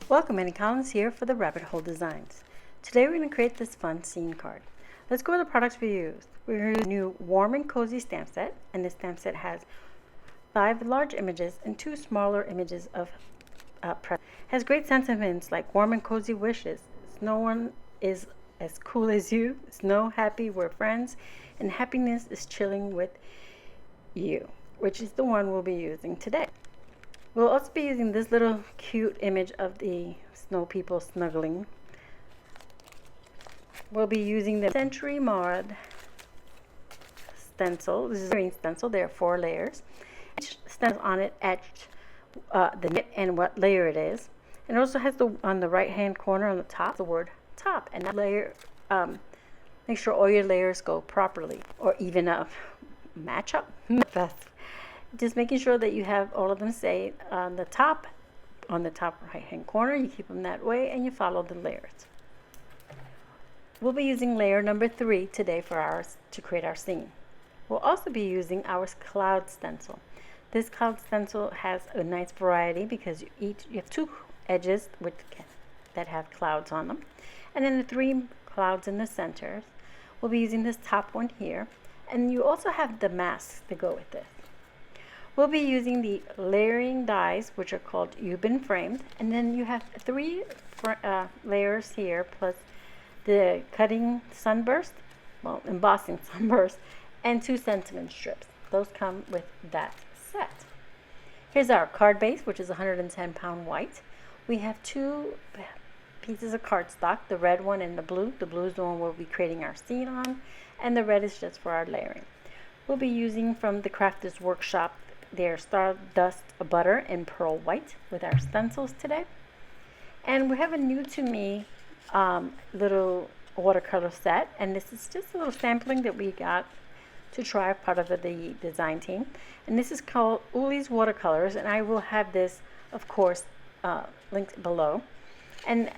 Welcome, Annie Collins here for the Rabbit Hole Designs. Today we're going to create this fun scene card. Let's go over the products we used. We used a new warm and cozy stamp set, and this stamp set has 5 large images and 2 smaller images of presents. Has great sentiments like warm and cozy wishes. No one is as cool as you. Snow happy, we're friends, and happiness is chilling with you, which is the one we'll be using today. We'll also be using this little cute image of the snow people snuggling. We'll be using the Century Mod stencil. This is a green stencil. There are 4 layers. Each stencil on it etched the knit and what layer it is. And it also has on the right hand corner on the top the word top. And that layer, make sure all your layers go properly or even up, match up. Just making sure that you have all of them say on the top right hand corner. You keep them that way and you follow the layers. We'll be using layer number 3 today to create our scene. We'll also be using our cloud stencil. This cloud stencil has a nice variety because you have 2 edges that have clouds on them, and then the 3 clouds in the center. We'll be using this top one here, and you also have the masks to go with this. We'll be using the layering dies, which are called You've Been Framed, and then you have 3 layers here, plus the cutting sunburst, embossing sunburst, and 2 sentiment strips. Those come with that set. Here's our card base, which is 110 pound white. We have 2 pieces of cardstock, the red one and the blue. The blue is the one we'll be creating our scene on, and the red is just for our layering. We'll be using from the Crafters Workshop their Stardust butter and pearl white with our stencils today. And we have a new to me little watercolor set, and this is just a little sampling that we got to try, part of the design team. And this is called Uli's Watercolors, and I will have this, of course, linked below. And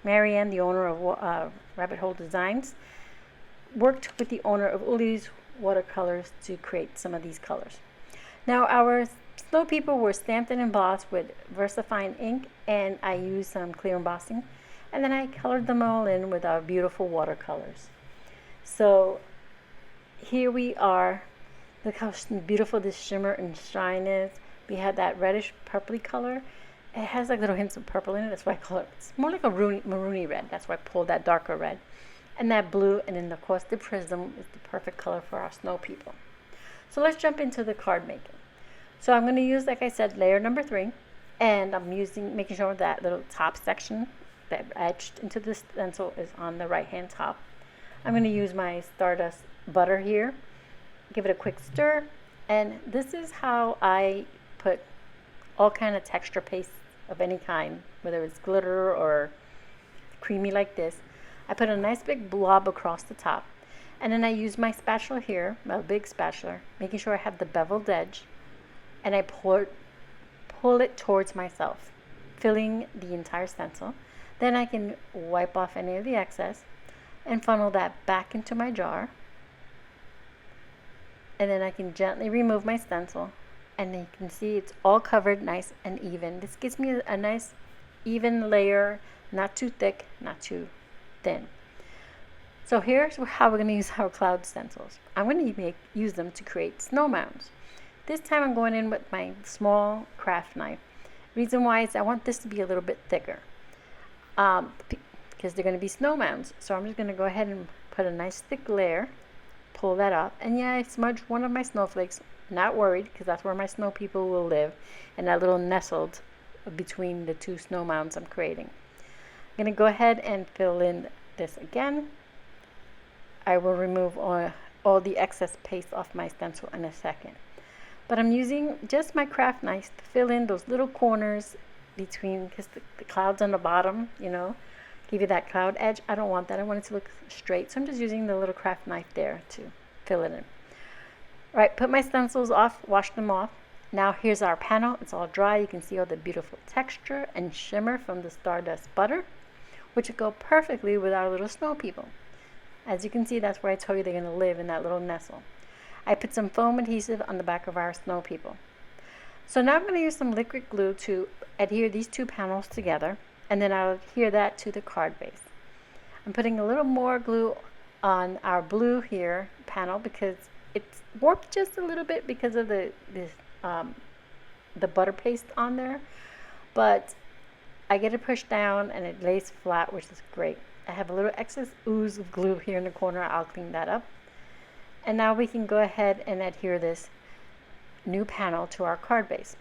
Marianne, the owner of Rabbit Hole Designs, worked with the owner of Uli's Watercolors to create some of these colors. Now our snow people were stamped and embossed with VersaFine ink, and I used some clear embossing, and then I colored them all in with our beautiful watercolors. So here we are. Look how beautiful this shimmer and shine is. We had that reddish purpley color. It has like little hints of purple in it. That's why I call it. It's more like a maroony red. That's why I pulled that darker red. And that blue, and then of course the prism is the perfect color for our snow people. So let's jump into the card making. So I'm going to use, like I said, layer number 3, and I'm making sure that little top section that etched into the stencil is on the right hand top. I'm going to use my Stardust butter here, give it a quick stir, and this is how I put all kind of texture paste of any kind, whether it's glitter or creamy like this. I put a nice big blob across the top, and then I use my spatula here, my big spatula, making sure I have the beveled edge, and I pull it towards myself, filling the entire stencil. Then I can wipe off any of the excess and funnel that back into my jar, and then I can gently remove my stencil, and you can see it's all covered nice and even. This gives me a nice even layer, not too thick, not too thin. So here's how we're going to use our cloud stencils. I'm going to use them to create snow mounds. This time I'm going in with my small craft knife. Reason why is I want this to be a little bit thicker because they're going to be snow mounds. So I'm just going to go ahead and put a nice thick layer, pull that up, and yeah, I smudged one of my snowflakes. Not worried, because that's where my snow people will live, and that little nestled between the 2 snow mounds I'm creating. I'm going to go ahead and fill in this again. I will remove all the excess paste off my stencil in a second. But I'm using just my craft knife to fill in those little corners between, because the clouds on the bottom, give you that cloud edge. I don't want that. I want it to look straight. So I'm just using the little craft knife there to fill it in. All right, put my stencils off, wash them off. Now here's our panel. It's all dry. You can see all the beautiful texture and shimmer from the Stardust butter, which would go perfectly with our little snow people. As you can see, that's where I told you they're going to live, in that little nestle. I put some foam adhesive on the back of our snow people. So now I'm going to use some liquid glue to adhere these two panels together, and then I'll adhere that to the card base. I'm putting a little more glue on our blue here panel because it's warped just a little bit because of the butter paste on there, but I get it pushed down and it lays flat, which is great. I have a little excess ooze of glue here in the corner. I'll clean that up. And now we can go ahead and adhere this new panel to our card base.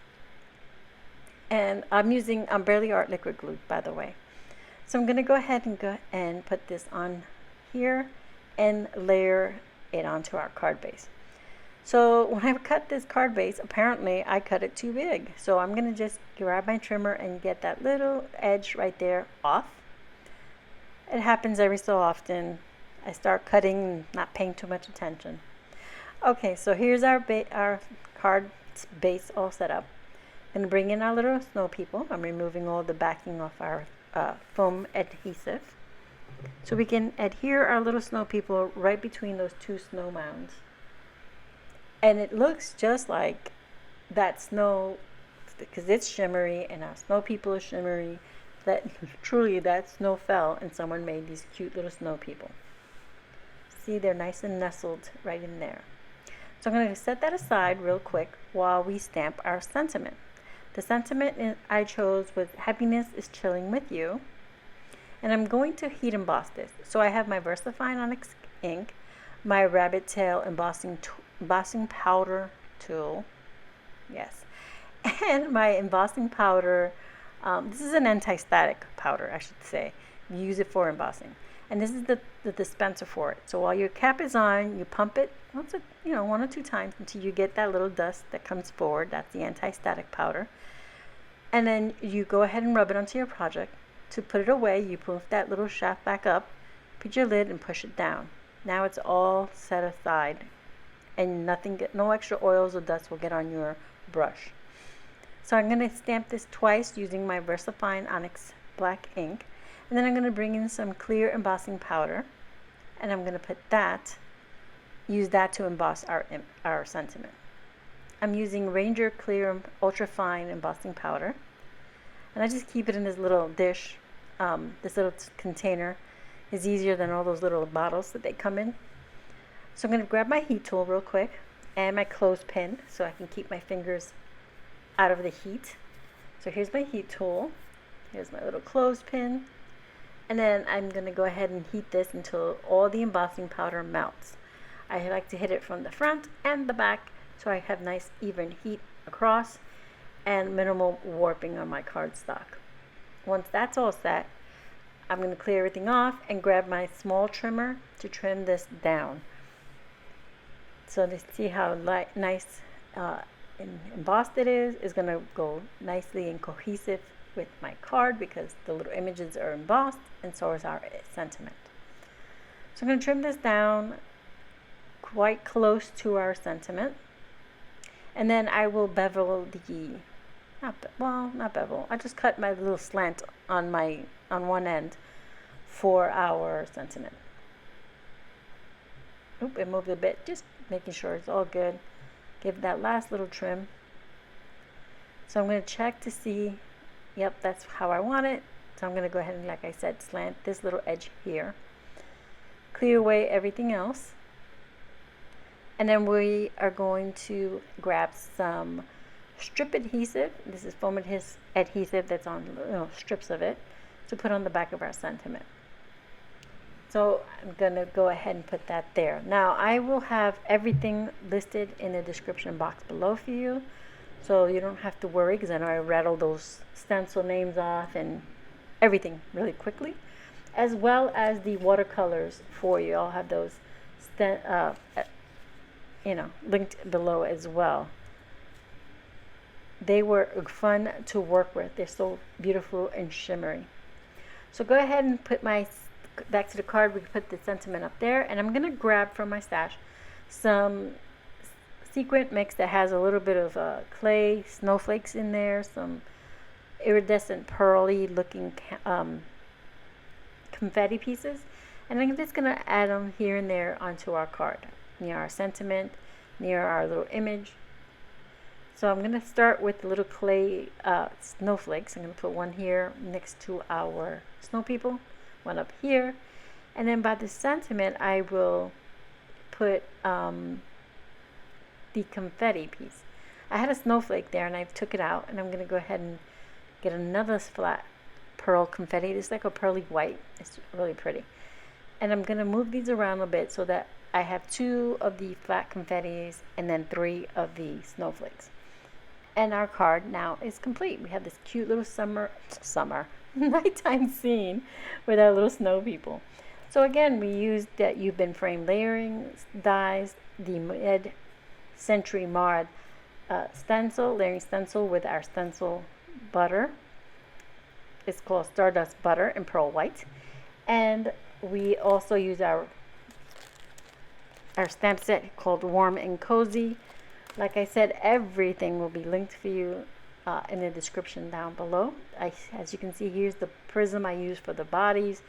And I'm using Barely Art liquid glue, by the way. So I'm going to go ahead and put this on here and layer it onto our card base. So when I cut this card base, apparently I cut it too big. So I'm going to just grab my trimmer and get that little edge right there off. It happens every so often. I start cutting and not paying too much attention. Okay, so here's our card base all set up. I'm going to bring in our little snow people. I'm removing all the backing off our foam adhesive, so we can adhere our little snow people right between those two snow mounds. And it looks just like that snow because it's shimmery and our snow people are shimmery. That truly that snow fell and someone made these cute little snow people. See, they're nice and nestled right in there. So I'm going to set that aside real quick while we stamp our sentiment. The sentiment I chose was "Happiness is chilling with you." And I'm going to heat emboss this. So I have my VersaFine Onyx ink, my rabbit tail embossing powder tool, yes, and my embossing powder. This is an anti-static powder, I should say. You use it for embossing. And this is the dispenser for it. So while your cap is on, you pump it one or two times until you get that little dust that comes forward. That's the anti-static powder. And then you go ahead and rub it onto your project. To put it away, you move that little shaft back up, put your lid and push it down. Now it's all set aside and no extra oils or dust will get on your brush. So I'm going to stamp this twice using my VersaFine Onyx black ink. And then I'm going to bring in some clear embossing powder, and I'm going to use that to emboss our sentiment. I'm using Ranger Clear Ultra Fine Embossing Powder, and I just keep it in this little dish. This little container is easier than all those little bottles that they come in. So I'm going to grab my heat tool real quick and my clothespin so I can keep my fingers out of the heat. So here's my heat tool. Here's my little clothespin. And then I'm going to go ahead and heat this until all the embossing powder melts. I like to hit it from the front and the back so I have nice even heat across and minimal warping on my cardstock. Once that's all set, I'm going to clear everything off and grab my small trimmer to trim this down. So to see how nice and embossed it is going to go nicely and cohesive with my card because the little images are embossed and so is our sentiment. So I'm going to trim this down quite close to our sentiment, and then I will bevel not bevel. I just cut my little slant on one end for our sentiment. Oop, it moved a bit, just making sure it's all good. Give that last little trim. So I'm going to check to see, yep, that's how I want it. So I'm going to go ahead and, like I said, slant this little edge here. Clear away everything else. And then we are going to grab some strip adhesive. This is foam adhesive that's on strips of it to put on the back of our sentiment. So I'm going to go ahead and put that there. Now I will have everything listed in the description box below for you, so you don't have to worry, because I know I rattled those stencil names off and everything really quickly, as well as the watercolors for you. I'll have those linked below as well. They were fun to work with. They're so beautiful and shimmery. So go ahead and put back to the card. We can put the sentiment up there, and I'm going to grab from my stash some sequin mix that has a little bit of clay snowflakes in there, some iridescent pearly looking confetti pieces, and I'm just going to add them here and there onto our card, near our sentiment, near our little image. So I'm going to start with the little clay snowflakes. I'm going to put one here next to our snow people, one up here, and then by the sentiment I will put the confetti piece. I had a snowflake there and I took it out, and I'm going to go ahead and get another flat pearl confetti. It's like a pearly white. It's really pretty. And I'm going to move these around a bit so that I have 2 of the flat confettis and then 3 of the snowflakes. And our card now is complete. We have this cute little summer nighttime scene with our little snow people. So again, we used that You've Been Framed layering dies, the mid-century marred layering stencil with our stencil butter. It's called Stardust butter in pearl white. And we also use our stamp set called Warm and Cozy. Like I said, everything will be linked for you in the description down below. As you can see, here's the prism I use for the bodies,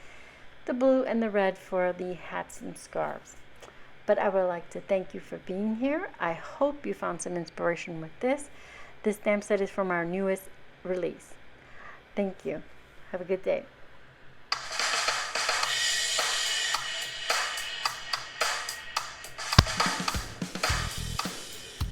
the blue and the red for the hats and scarves. But I would like to thank you for being here. I hope you found some inspiration with this. This stamp set is from our newest release. Thank you. Have a good day.